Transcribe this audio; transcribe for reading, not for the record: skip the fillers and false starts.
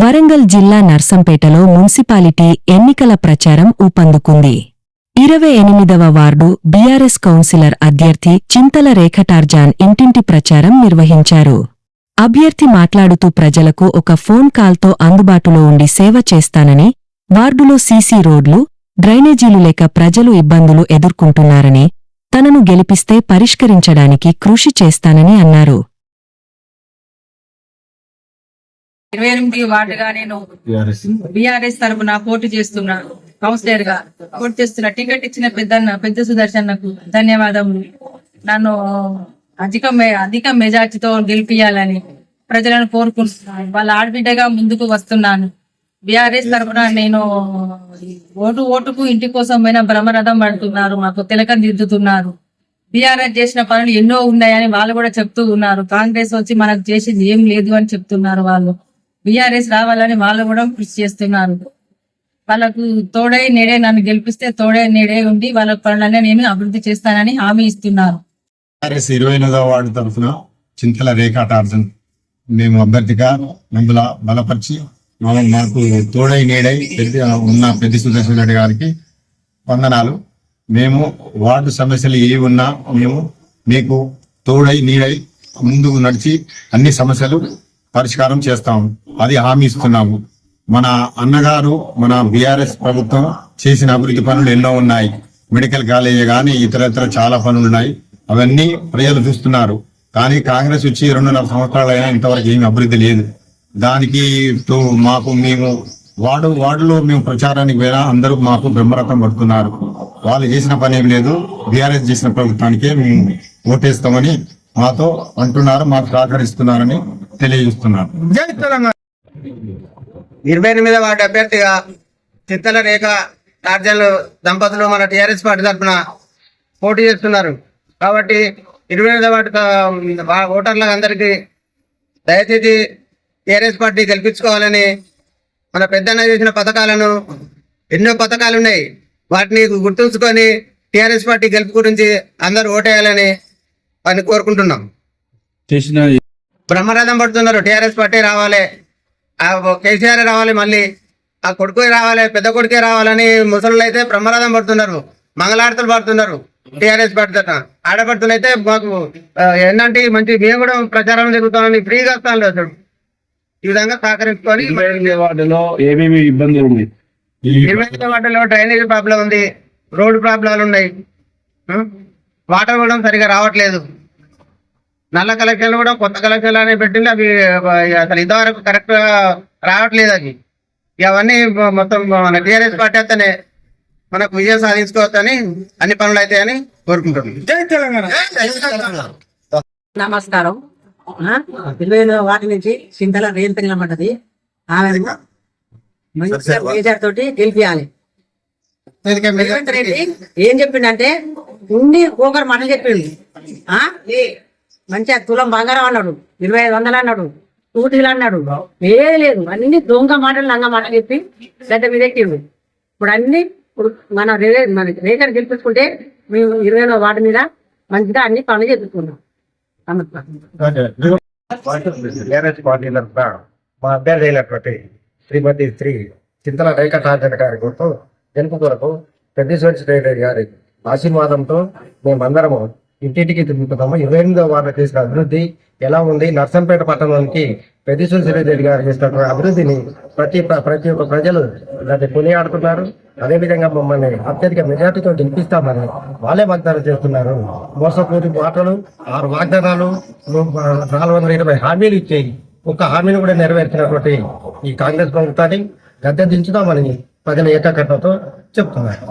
వరంగల్ జిల్లా నర్సంపేటలో మున్సిపాలిటీ ఎన్నికల ప్రచారం ఊపందుకుంది. 28వ వార్డు బీఆర్ఎస్ కౌన్సిలర్ అభ్యర్థి చింతల రేఖ టార్జాన్ ఇంటింటి ప్రచారం నిర్వహించారు. అభ్యర్థి మాట్లాడుతూ ప్రజలకు ఒక ఫోన్ కాల్తో అందుబాటులో ఉండి సేవ చేస్తానని, వార్డులో సీసీ రోడ్లు, డ్రైనేజీలు లేక ప్రజలు ఇబ్బందులు ఎదుర్కొంటున్నారని, తనను గెలిపిస్తే పరిష్కరించడానికి కృషి చేస్తానని అన్నారు. 28 వార్డుగా నేను బీఆర్ఎస్ తరఫున పోటీ చేస్తున్నా. కౌన్సిలర్ గా పోటీ చేస్తున్నా. టికెట్ ఇచ్చిన పెద్ద సుదర్శన్కు ధన్యవాదములు. నన్ను అధిక మెజార్టీతో గెలిపియాలని ప్రజలను కోరుకుంటున్నాను. వాళ్ళ ఆడబిడ్డగా ముందుకు వస్తున్నాను. బీఆర్ఎస్ తరఫున నేను ఓటుకు ఇంటి కోసం పోయిన బ్రహ్మరథం పడుతున్నారు. మాకు తిలకం దిద్దుతున్నారు. బీఆర్ఎస్ చేసిన పనులు ఎన్నో ఉన్నాయని వాళ్ళు కూడా చెప్తూ ఉన్నారు. కాంగ్రెస్ వచ్చి మనకు చేసింది ఏం లేదు అని చెప్తున్నారు. వాళ్ళు బీఆర్ఎస్ రావాలని వాళ్ళు కూడా కృషి చేస్తున్నారు. వాళ్ళకు తోడై నేడే నన్ను గెలిపిస్తే తోడై నేడే ఉండి వాళ్ళ పనులనే నేను అభివృద్ధి చేస్తానని హామీ ఇస్తున్నారు. 28వ వార్డు తరఫున చింతల రేఖ టార్జన్ మేము అభ్యర్థిగా మమ్మల్ని బలపరిచి మాకు తోడై నేడై ఉన్న పెద్ద సుదర్శన్ రెడ్డి గారికి వందనాలు. మేము వార్డు సమస్యలు ఏ ఉన్నా మేము మీకు తోడై నీడై ముందుకు నడిచి అన్ని సమస్యలు పరిష్కారం చేస్తాము. అది హామీ ఇస్తున్నాము. మన అన్నగారు మన బీఆర్ఎస్ ప్రభుత్వం చేసిన అభివృద్ధి పనులు ఎన్నో ఉన్నాయి. మెడికల్ కాలేజీ కానీ ఇతర చాలా పనులు ఉన్నాయి. అవన్నీ ప్రజలు చూస్తున్నారు. కానీ కాంగ్రెస్ వచ్చి 2.5 సంవత్సరాలైనా ఇంతవరకు ఏమి అభివృద్ధి లేదు. దానికి మేము వార్డులో మేము ప్రచారానికి పోయినా అందరూ మాకు బ్రహ్మరథం పడుతున్నారు. వాళ్ళు చేసిన పని ఏం లేదు. బీఆర్ఎస్ చేసిన ప్రభుత్వానికే మేము ఓటేస్తామని మాతో అంటున్నారు. మాకు సహకరిస్తున్నారని తెలియజేస్తున్నారు. 28వ వార్డు అభ్యర్థిగా చింతల రేఖ టార్జన్ దంపతులు మన టీఆర్ఎస్ పార్టీ తరఫున పోటీ చేస్తున్నారు. కాబట్టి 28వ వార్డు ఓటర్లకు అందరికీ దయచేసి టీఆర్ఎస్ పార్టీ గెలిపించుకోవాలని, మన పెద్దన్న చేసిన పథకాలను ఎన్నో పథకాలు ఉన్నాయి, వాటిని గుర్తుంచుకొని టీఆర్ఎస్ పార్టీ గెలుపు గురించి అందరూ ఓటేయాలని అని కోరుకుంటున్నాం. బ్రహ్మరథం పడుతున్నారు. టీఆర్ఎస్ పార్టీ రావాలి, కేసీఆర్ రావాలి, మళ్ళీ ఆ కొడుకే రావాలి, పెద్ద కొడుకే రావాలని ముసళ్ళు అయితే బ్రహ్మరథం పడుతున్నారు, మంగళారతలు పడుతున్నారు. టీఆర్ఎస్ పార్టీ ఆడపడుతులు అయితే మాకు ఏంటంటే మంచి మేము కూడా ప్రచారం జరుగుతామని ఫ్రీగా వస్తాను లేదు. ఈ విధంగా సహకరించుకొని 28వ వార్డులో ఏమేమి ఇబ్బందులు ఉన్నాయి? 28వ వార్డులో డ్రైనేజ్ ప్రాబ్లం ఉంది, రోడ్డు ప్రాబ్లాలు ఉన్నాయి, వాటర్ కూడా సరిగా రావట్లేదు. నల్ల కలెక్షన్లు కూడా కొత్త కలెక్షన్లు అనేవి పెట్టింది. అవి అసలు ఇంతవరకు కరెక్ట్ గా రావట్లేదు. అవి అవన్నీ మొత్తం మన టీఆర్ఎస్ పార్టీ అయితేనే మనకు విజయం సాధించుకోవచ్చని అన్ని పనులు అవుతాయని కోరుకుంటున్నాం. జై తెలంగాణ. నమస్కారం. 28వ వార్డు నుంచి చింతల రేంత నిలబడ్డది. ఆమె మేజర్ తోటి గెలిపియాలి. రేవంత్ రెడ్డి ఏం చెప్పిండంటే ఉండి ఒకరు మాటలు చెప్పిండు. మంచిగా తులం బంగారం అన్నాడు, 2500 అన్నాడు, స్కూటీలు అన్నాడు, ఏది లేదు. అన్ని దొంగ మాటలు లంగ మాటలు చెప్పి గడ్డ మీద ఎక్కిండు. ఇప్పుడు మన రేఖను గెలిపించుకుంటే మేము 20వ వార్డు మీద మంచిగా అన్ని పనులు చేపించుకున్నాం. టీఆర్ఎస్ పార్టీ తరఫున మా అభ్యర్థి అయినటువంటి శ్రీమతి శ్రీ చింతల రేఖ టార్జన్ గారి కొరకు గెలుపు కొరకు పెద్ద సుదర్శన్ గారి ఆశీర్వాదంతో మేమందరము ఇంటింటికి తిరుగుతున్నాము. 28వ వార్డు చేసిన అభివృద్ధి ఎలా ఉంది, నర్సంపేట పట్టణానికి పెద్ద సుదర్శన్ రెడ్డి గారు చేసినటువంటి అభివృద్ధిని ప్రతి ఒక్క ప్రజలు దాన్ని కొనియాడుతున్నారు. అదేవిధంగా మమ్మల్ని అత్యధిక మెజార్టీతో గెలిపిస్తామని వాళ్ళే వాగ్దానం చేస్తున్నారు. మోసపూరి మాటలు, 6 వాగ్దానాలు, 420 హామీలు ఇచ్చేయి ఒక్క హామీని కూడా నెరవేర్చినటువంటి ఈ కాంగ్రెస్ ప్రభుత్వాన్ని గద్దె దించుదామని ప్రజల ఏకాగ్రతతో చెప్తున్నారు.